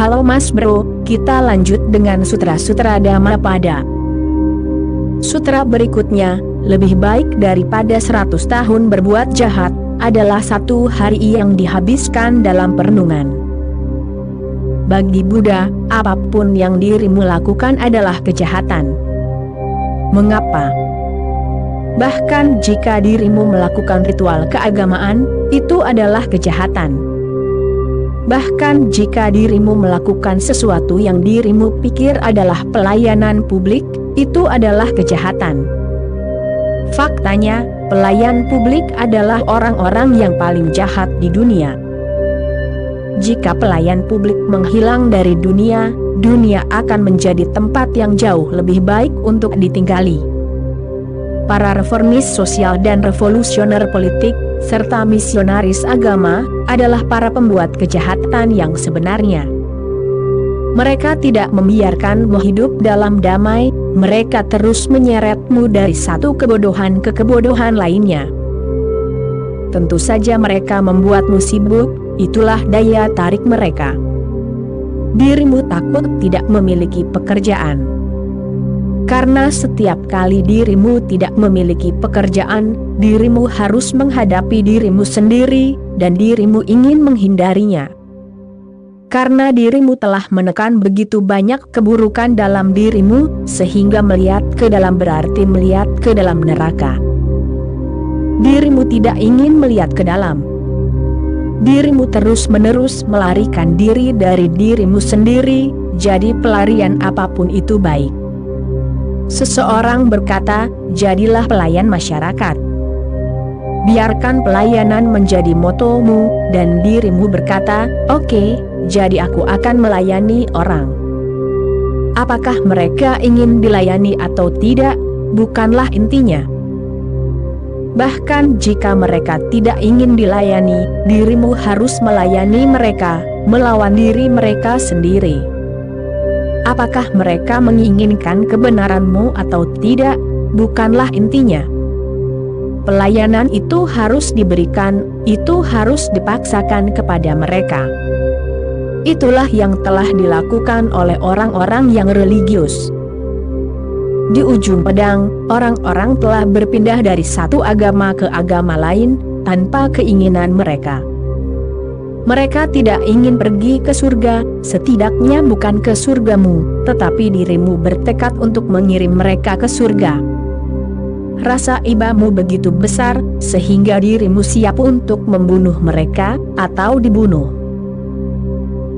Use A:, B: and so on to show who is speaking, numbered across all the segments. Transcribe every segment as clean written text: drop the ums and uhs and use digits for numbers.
A: Halo Mas Bro, kita lanjut dengan sutra-sutra Dhammapada. Sutra berikutnya, lebih baik daripada 100 tahun berbuat jahat, adalah 1 hari yang dihabiskan dalam perenungan. Bagi Buddha, apapun yang dirimu lakukan adalah kejahatan. Mengapa? Bahkan jika dirimu melakukan ritual keagamaan, itu adalah kejahatan. Bahkan jika dirimu melakukan sesuatu yang dirimu pikir adalah pelayanan publik, itu adalah kejahatan. Faktanya, pelayan publik adalah orang-orang yang paling jahat di dunia. Jika pelayan publik menghilang dari dunia, dunia akan menjadi tempat yang jauh lebih baik untuk ditinggali. Para reformis sosial dan revolusioner politik, serta misionaris agama, adalah para pembuat kejahatan yang sebenarnya. Mereka tidak membiarkanmu hidup dalam damai, mereka terus menyeretmu dari satu kebodohan ke kebodohan lainnya. Tentu saja mereka membuatmu sibuk, itulah daya tarik mereka. Dirimu takut tidak memiliki pekerjaan. Karena setiap kali dirimu tidak memiliki pekerjaan, dirimu harus menghadapi dirimu sendiri, dan dirimu ingin menghindarinya. Karena dirimu telah menekan begitu banyak keburukan dalam dirimu, sehingga melihat ke dalam berarti melihat ke dalam neraka. Dirimu tidak ingin melihat ke dalam. Dirimu terus-menerus melarikan diri dari dirimu sendiri, jadi pelarian apapun itu baik. Seseorang berkata, jadilah pelayan masyarakat. Biarkan pelayanan menjadi motomu, dan dirimu berkata, oke, jadi aku akan melayani orang. Apakah mereka ingin dilayani atau tidak, bukanlah intinya. Bahkan jika mereka tidak ingin dilayani, dirimu harus melayani mereka, melawan diri mereka sendiri. Apakah mereka menginginkan kebenaranmu atau tidak, bukanlah intinya. Pelayanan itu harus diberikan, itu harus dipaksakan kepada mereka. Itulah yang telah dilakukan oleh orang-orang yang religius. Di ujung pedang, orang-orang telah berpindah dari satu agama ke agama lain, tanpa keinginan mereka. Mereka tidak ingin pergi ke surga, setidaknya bukan ke surgamu, tetapi dirimu bertekad untuk mengirim mereka ke surga. Rasa ibamu begitu besar, sehingga dirimu siap untuk membunuh mereka, atau dibunuh.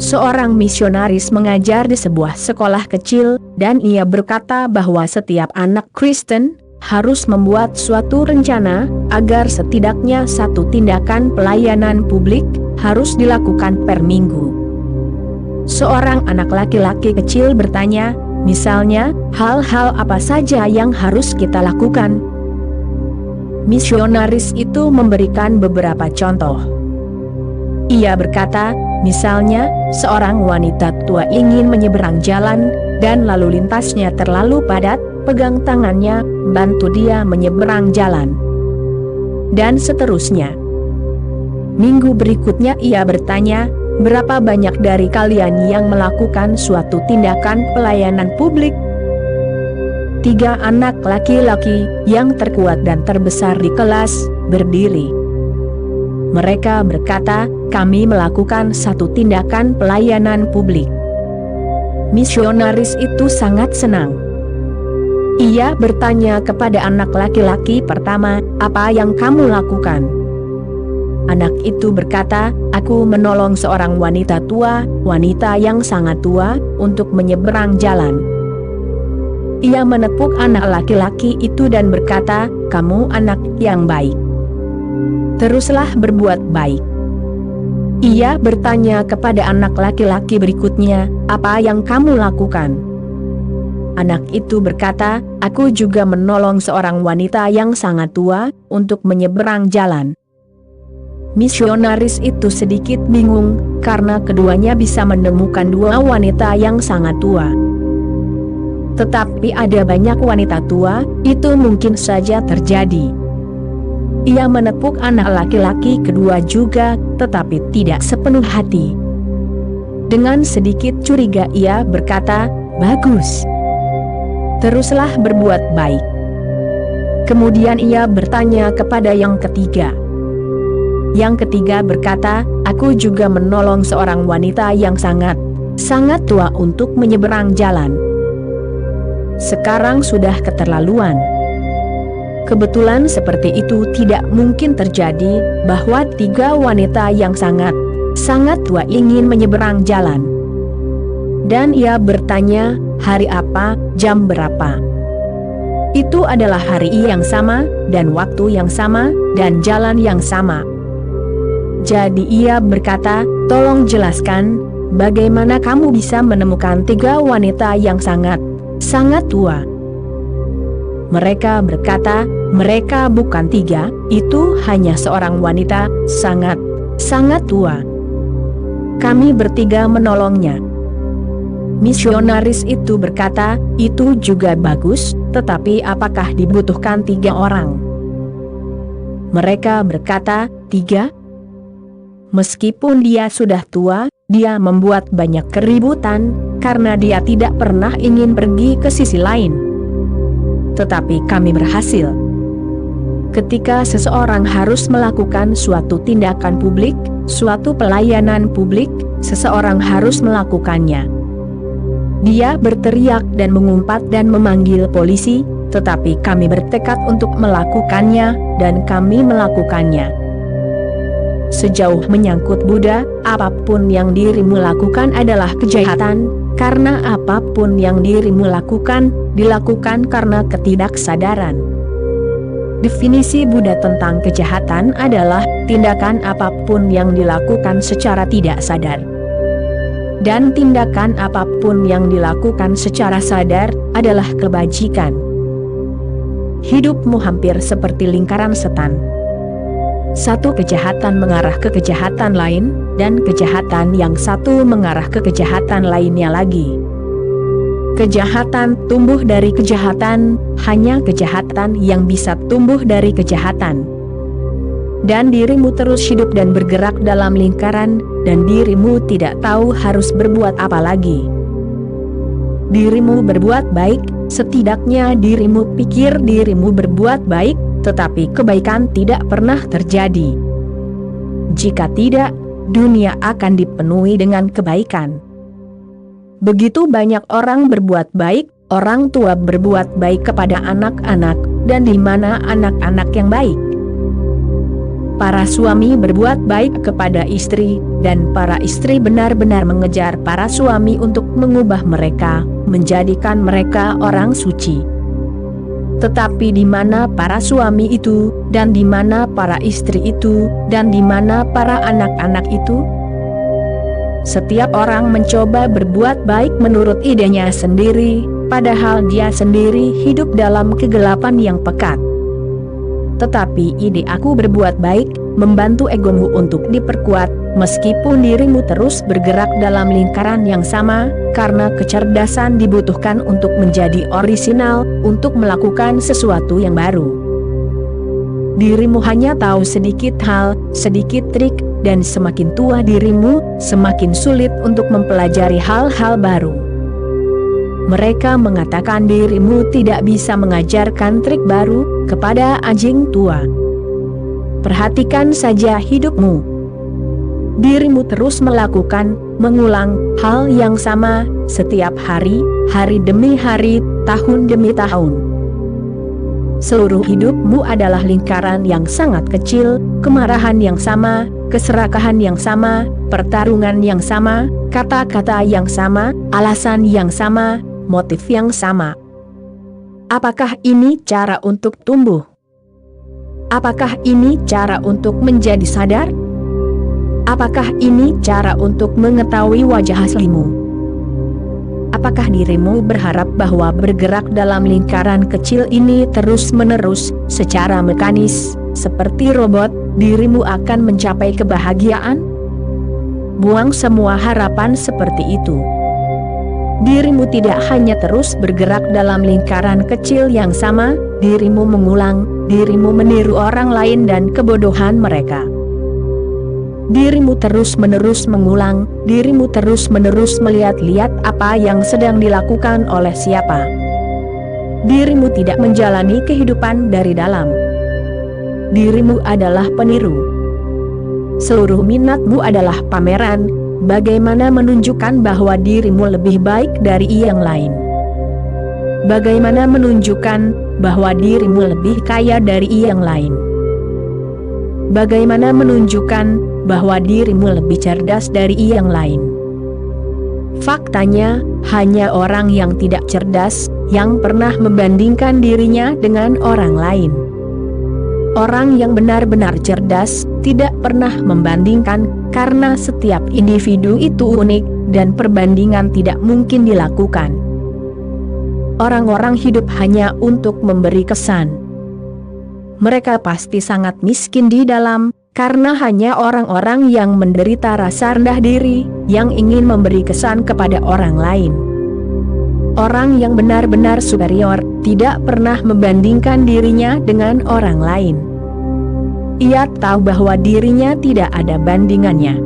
A: Seorang misionaris mengajar di sebuah sekolah kecil, dan ia berkata bahwa setiap anak Kristen harus membuat suatu rencana, agar setidaknya satu tindakan pelayanan publik harus dilakukan per minggu. Seorang anak laki-laki kecil bertanya, misalnya, hal-hal apa saja yang harus kita lakukan? Misionaris itu memberikan beberapa contoh. Ia berkata, misalnya, seorang wanita tua ingin menyeberang jalan, dan lalu lintasnya terlalu padat, pegang tangannya, bantu dia menyeberang jalan. Dan seterusnya. Minggu berikutnya ia bertanya, berapa banyak dari kalian yang melakukan suatu tindakan pelayanan publik? 3 anak laki-laki, yang terkuat dan terbesar di kelas, berdiri. Mereka berkata, kami melakukan satu tindakan pelayanan publik. Misionaris itu sangat senang. Ia bertanya kepada anak laki-laki pertama, apa yang kamu lakukan? Anak itu berkata, aku menolong seorang wanita tua, wanita yang sangat tua, untuk menyeberang jalan. Ia menepuk anak laki-laki itu dan berkata, kamu anak yang baik. Teruslah berbuat baik. Ia bertanya kepada anak laki-laki berikutnya, apa yang kamu lakukan? Anak itu berkata, aku juga menolong seorang wanita yang sangat tua, untuk menyeberang jalan. Misionaris itu sedikit bingung, karena keduanya bisa menemukan 2 wanita yang sangat tua. Tetapi ada banyak wanita tua, itu mungkin saja terjadi. Ia menepuk anak laki-laki kedua juga, tetapi tidak sepenuh hati. Dengan sedikit curiga ia berkata, "Bagus. Teruslah berbuat baik." Kemudian ia bertanya kepada yang ketiga. Yang ketiga berkata, "Aku juga menolong seorang wanita yang sangat tua untuk menyeberang jalan. Sekarang sudah keterlaluan. Kebetulan seperti itu tidak mungkin terjadi, bahwa 3 wanita yang sangat tua ingin menyeberang jalan." Dan ia bertanya, "Hari apa, jam berapa?" Itu adalah hari yang sama, dan waktu yang sama, dan jalan yang sama. Jadi ia berkata, "Tolong jelaskan, bagaimana kamu bisa menemukan 3 wanita yang sangat tua?" Mereka berkata, "Mereka bukan 3, itu hanya seorang wanita sangat tua. Kami bertiga menolongnya." Misionaris itu berkata, "Itu juga bagus, tetapi apakah dibutuhkan 3 orang?" Mereka berkata, "3. Meskipun dia sudah tua, dia membuat banyak keributan, karena dia tidak pernah ingin pergi ke sisi lain. Tetapi kami berhasil. Ketika seseorang harus melakukan suatu tindakan publik, suatu pelayanan publik, seseorang harus melakukannya. Dia berteriak dan mengumpat dan memanggil polisi, tetapi kami bertekad untuk melakukannya, dan kami melakukannya. Sejauh menyangkut Buddha, apapun yang dirimu lakukan adalah kejahatan, karena apapun yang dirimu lakukan, dilakukan karena ketidaksadaran." Definisi Buddha tentang kejahatan adalah tindakan apapun yang dilakukan secara tidak sadar. Dan tindakan apapun yang dilakukan secara sadar adalah kebajikan. Hidupmu hampir seperti lingkaran setan. Satu kejahatan mengarah ke kejahatan lain, dan kejahatan yang satu mengarah ke kejahatan lainnya lagi. Kejahatan tumbuh dari kejahatan, hanya kejahatan yang bisa tumbuh dari kejahatan. Dan dirimu terus hidup dan bergerak dalam lingkaran, dan dirimu tidak tahu harus berbuat apa lagi. Dirimu berbuat baik, setidaknya dirimu pikir dirimu berbuat baik, tetapi kebaikan tidak pernah terjadi. Jika tidak, dunia akan dipenuhi dengan kebaikan. Begitu banyak orang berbuat baik, orang tua berbuat baik kepada anak-anak, dan di mana anak-anak yang baik? Para suami berbuat baik kepada istri, dan para istri benar-benar mengejar para suami untuk mengubah mereka, menjadikan mereka orang suci. Tetapi di mana para suami itu, dan di mana para istri itu, dan di mana para anak-anak itu? Setiap orang mencoba berbuat baik menurut idenya sendiri, padahal dia sendiri hidup dalam kegelapan yang pekat. Tetapi ide "aku berbuat baik" membantu egomu untuk diperkuat, meskipun dirimu terus bergerak dalam lingkaran yang sama, karena kecerdasan dibutuhkan untuk menjadi orisinal, untuk melakukan sesuatu yang baru. Dirimu hanya tahu sedikit hal, sedikit trik, dan semakin tua dirimu, semakin sulit untuk mempelajari hal-hal baru. Mereka mengatakan dirimu tidak bisa mengajarkan trik baru kepada anjing tua. Perhatikan saja hidupmu. Dirimu terus melakukan, mengulang hal yang sama setiap hari, hari demi hari, tahun demi tahun. Seluruh hidupmu adalah lingkaran yang sangat kecil, kemarahan yang sama, keserakahan yang sama, pertarungan yang sama, kata-kata yang sama, alasan yang sama, motif yang sama. Apakah ini cara untuk tumbuh? Apakah ini cara untuk menjadi sadar? Apakah ini cara untuk mengetahui wajah aslimu? Apakah dirimu berharap bahwa bergerak dalam lingkaran kecil ini terus-menerus, secara mekanis, seperti robot, dirimu akan mencapai kebahagiaan? Buang semua harapan seperti itu. Dirimu tidak hanya terus bergerak dalam lingkaran kecil yang sama, dirimu mengulang, dirimu meniru orang lain dan kebodohan mereka. Dirimu terus-menerus mengulang, dirimu terus-menerus melihat-lihat apa yang sedang dilakukan oleh siapa. Dirimu tidak menjalani kehidupan dari dalam. Dirimu adalah peniru. Seluruh minatmu adalah pameran, bagaimana menunjukkan bahwa dirimu lebih baik dari yang lain. Bagaimana menunjukkan bahwa dirimu lebih kaya dari yang lain. Bagaimana menunjukkan bahwa dirimu lebih cerdas dari yang lain. Faktanya, hanya orang yang tidak cerdas yang pernah membandingkan dirinya dengan orang lain. Orang yang benar-benar cerdas tidak pernah membandingkan, karena setiap individu itu unik dan perbandingan tidak mungkin dilakukan. Orang-orang hidup hanya untuk memberi kesan. Mereka pasti sangat miskin di dalam, karena hanya orang-orang yang menderita rasa rendah diri, yang ingin memberi kesan kepada orang lain. Orang yang benar-benar superior, tidak pernah membandingkan dirinya dengan orang lain. Ia tahu bahwa dirinya tidak ada bandingannya.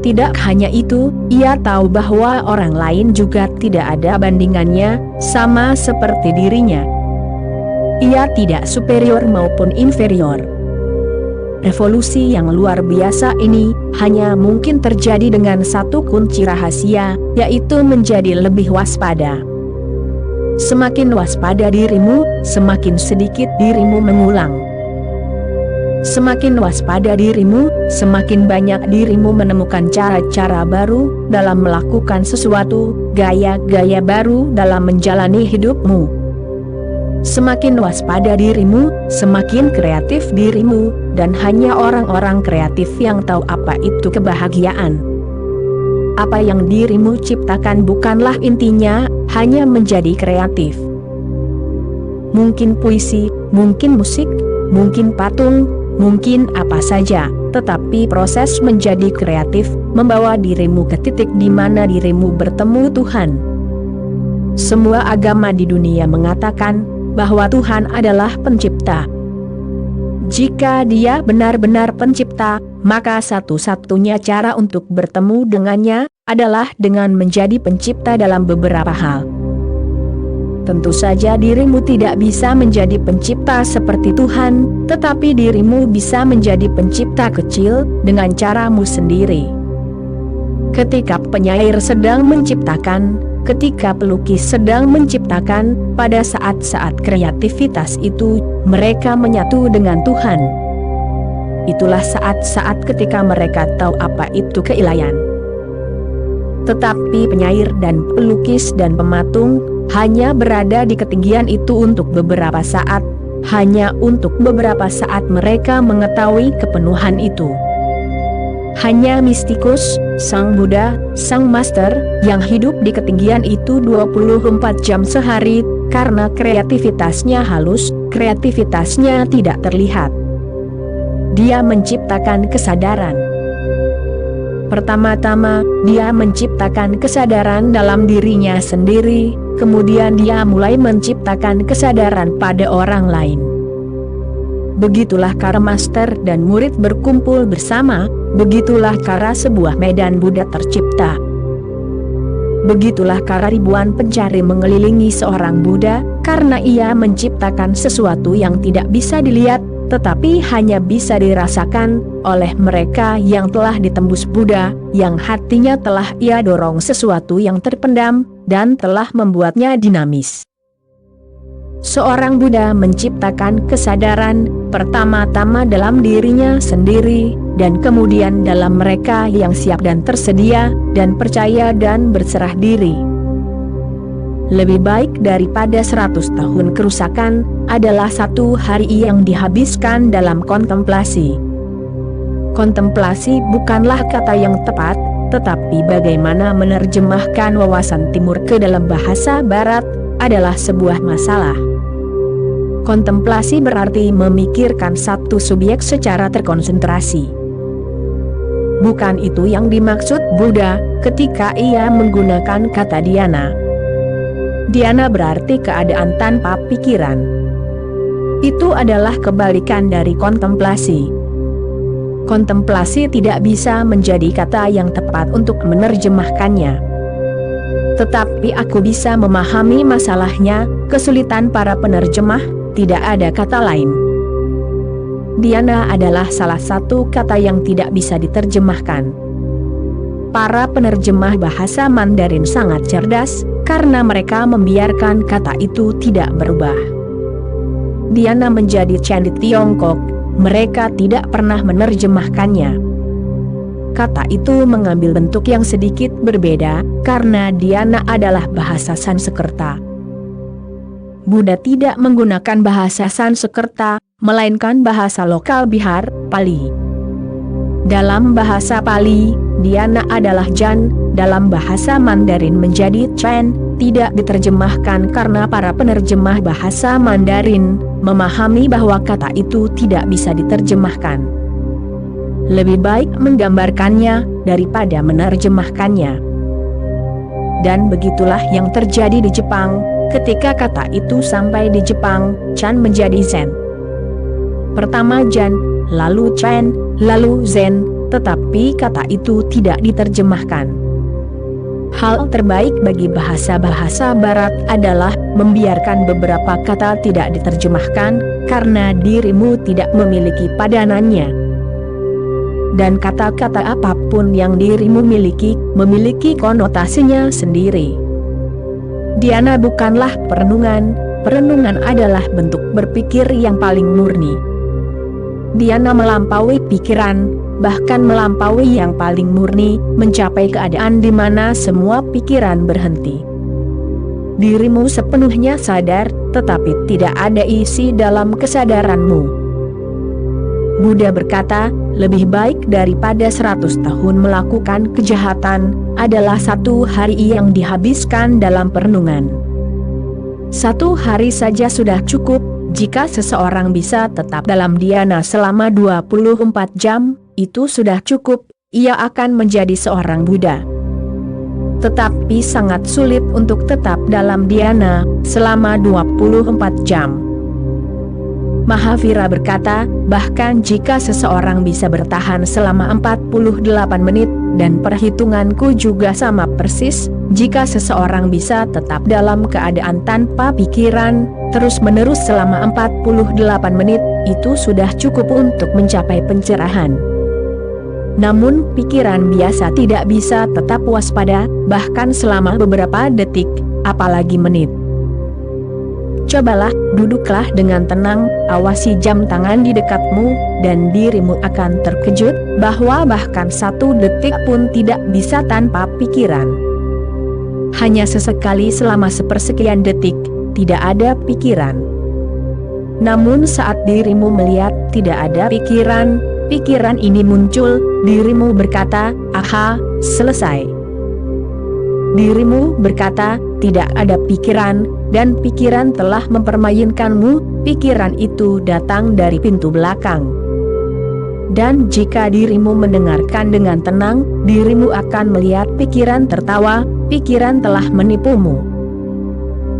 A: Tidak hanya itu, ia tahu bahwa orang lain juga tidak ada bandingannya, sama seperti dirinya. Ia tidak superior maupun inferior. Revolusi yang luar biasa ini hanya mungkin terjadi dengan satu kunci rahasia, yaitu menjadi lebih waspada. Semakin waspada dirimu, semakin sedikit dirimu mengulang. Semakin waspada dirimu, semakin banyak dirimu menemukan cara-cara baru dalam melakukan sesuatu, gaya-gaya baru dalam menjalani hidupmu. Semakin waspada dirimu, semakin kreatif dirimu, dan hanya orang-orang kreatif yang tahu apa itu kebahagiaan. Apa yang dirimu ciptakan bukanlah intinya, hanya menjadi kreatif. Mungkin puisi, mungkin musik, mungkin patung, mungkin apa saja, tetapi proses menjadi kreatif membawa dirimu ke titik di mana dirimu bertemu Tuhan. Semua agama di dunia mengatakan bahwa Tuhan adalah pencipta. Jika Dia benar-benar pencipta, maka satu-satunya cara untuk bertemu dengannya adalah dengan menjadi pencipta dalam beberapa hal. Tentu saja dirimu tidak bisa menjadi pencipta seperti Tuhan, tetapi dirimu bisa menjadi pencipta kecil dengan caramu sendiri. Ketika penyair sedang menciptakan, ketika pelukis sedang menciptakan, pada saat-saat kreativitas itu, mereka menyatu dengan Tuhan. Itulah saat-saat ketika mereka tahu apa itu keilahian. Tetapi penyair dan pelukis dan pematung hanya berada di ketinggian itu untuk beberapa saat, hanya untuk beberapa saat mereka mengetahui kepenuhan itu. Hanya mistikus, sang Buddha, sang Master, yang hidup di ketinggian itu 24 jam sehari, karena kreativitasnya halus, kreativitasnya tidak terlihat. Dia menciptakan kesadaran. Pertama-tama, dia menciptakan kesadaran dalam dirinya sendiri, kemudian dia mulai menciptakan kesadaran pada orang lain. Begitulah cara master dan murid berkumpul bersama, begitulah cara sebuah medan Buddha tercipta. Begitulah cara ribuan pencari mengelilingi seorang Buddha, karena ia menciptakan sesuatu yang tidak bisa dilihat, tetapi hanya bisa dirasakan oleh mereka yang telah ditembus Buddha, yang hatinya telah ia dorong sesuatu yang terpendam, dan telah membuatnya dinamis. Seorang Buddha menciptakan kesadaran, pertama-tama dalam dirinya sendiri, dan kemudian dalam mereka yang siap dan tersedia, dan percaya dan berserah diri. Lebih baik daripada 100 tahun kerusakan, adalah satu hari yang dihabiskan dalam kontemplasi. Kontemplasi bukanlah kata yang tepat, tetapi bagaimana menerjemahkan wawasan timur ke dalam bahasa barat, adalah sebuah masalah. Kontemplasi berarti memikirkan satu subjek secara terkonsentrasi. Bukan itu yang dimaksud Buddha ketika ia menggunakan kata dhyana. Dhyana berarti keadaan tanpa pikiran. Itu adalah kebalikan dari kontemplasi. kontemplasi tidak bisa menjadi kata yang tepat untuk menerjemahkannya. Tetapi aku bisa memahami masalahnya, kesulitan para penerjemah, tidak ada kata lain. Diana adalah salah satu kata yang tidak bisa diterjemahkan. Para penerjemah bahasa Mandarin sangat cerdas, karena mereka membiarkan kata itu tidak berubah. Diana menjadi Chen di Tiongkok, mereka tidak pernah menerjemahkannya. Kata itu mengambil bentuk yang sedikit berbeda, karena Diana adalah bahasa Sanskerta. Buddha tidak menggunakan bahasa Sanskerta, melainkan bahasa lokal Bihar, Pali. Dalam bahasa Pali, Diana adalah Jan, dalam bahasa Mandarin menjadi Chen, tidak diterjemahkan karena para penerjemah bahasa Mandarin memahami bahwa kata itu tidak bisa diterjemahkan. Lebih baik menggambarkannya daripada menerjemahkannya. Dan begitulah yang terjadi di Jepang, ketika kata itu sampai di Jepang, Chan menjadi Zen. Pertama Jan, lalu Chen, lalu Zen, tetapi kata itu tidak diterjemahkan. Hal terbaik bagi bahasa-bahasa barat adalah membiarkan beberapa kata tidak diterjemahkan, karena dirimu tidak memiliki padanannya. Dan kata-kata apapun yang dirimu miliki, memiliki konotasinya sendiri. Diana bukanlah perenungan, perenungan adalah bentuk berpikir yang paling murni. Diana melampaui pikiran, bahkan melampaui yang paling murni, mencapai keadaan di mana semua pikiran berhenti. Dirimu sepenuhnya sadar, tetapi tidak ada isi dalam kesadaranmu. Buddha berkata, lebih baik daripada 100 tahun melakukan kejahatan, adalah 1 hari yang dihabiskan dalam perenungan. 1 hari saja sudah cukup. Jika seseorang bisa tetap dalam dhyana selama 24 jam, itu sudah cukup, ia akan menjadi seorang Buddha. Tetapi sangat sulit untuk tetap dalam dhyana selama 24 jam. Mahavira berkata, bahkan jika seseorang bisa bertahan selama 48 menit, dan perhitunganku juga sama persis, jika seseorang bisa tetap dalam keadaan tanpa pikiran, terus-menerus selama 48 menit, itu sudah cukup untuk mencapai pencerahan. Namun pikiran biasa tidak bisa tetap waspada, bahkan selama beberapa detik, apalagi menit. Cobalah, duduklah dengan tenang, awasi jam tangan di dekatmu, dan dirimu akan terkejut, bahwa bahkan 1 detik pun tidak bisa tanpa pikiran. Hanya sesekali selama sepersekian detik, tidak ada pikiran. Namun saat dirimu melihat tidak ada pikiran, pikiran ini muncul, dirimu berkata, aha, selesai. Dirimu berkata, tidak ada pikiran, dan pikiran telah mempermainkanmu, pikiran itu datang dari pintu belakang. Dan jika dirimu mendengarkan dengan tenang, dirimu akan melihat pikiran tertawa, pikiran telah menipumu.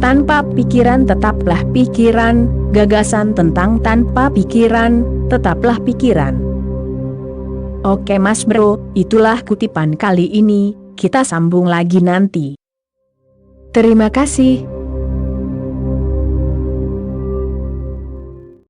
A: Tanpa pikiran tetaplah pikiran, gagasan tentang tanpa pikiran, tetaplah pikiran. Oke Mas Bro, itulah kutipan kali ini, kita sambung lagi nanti. Terima kasih.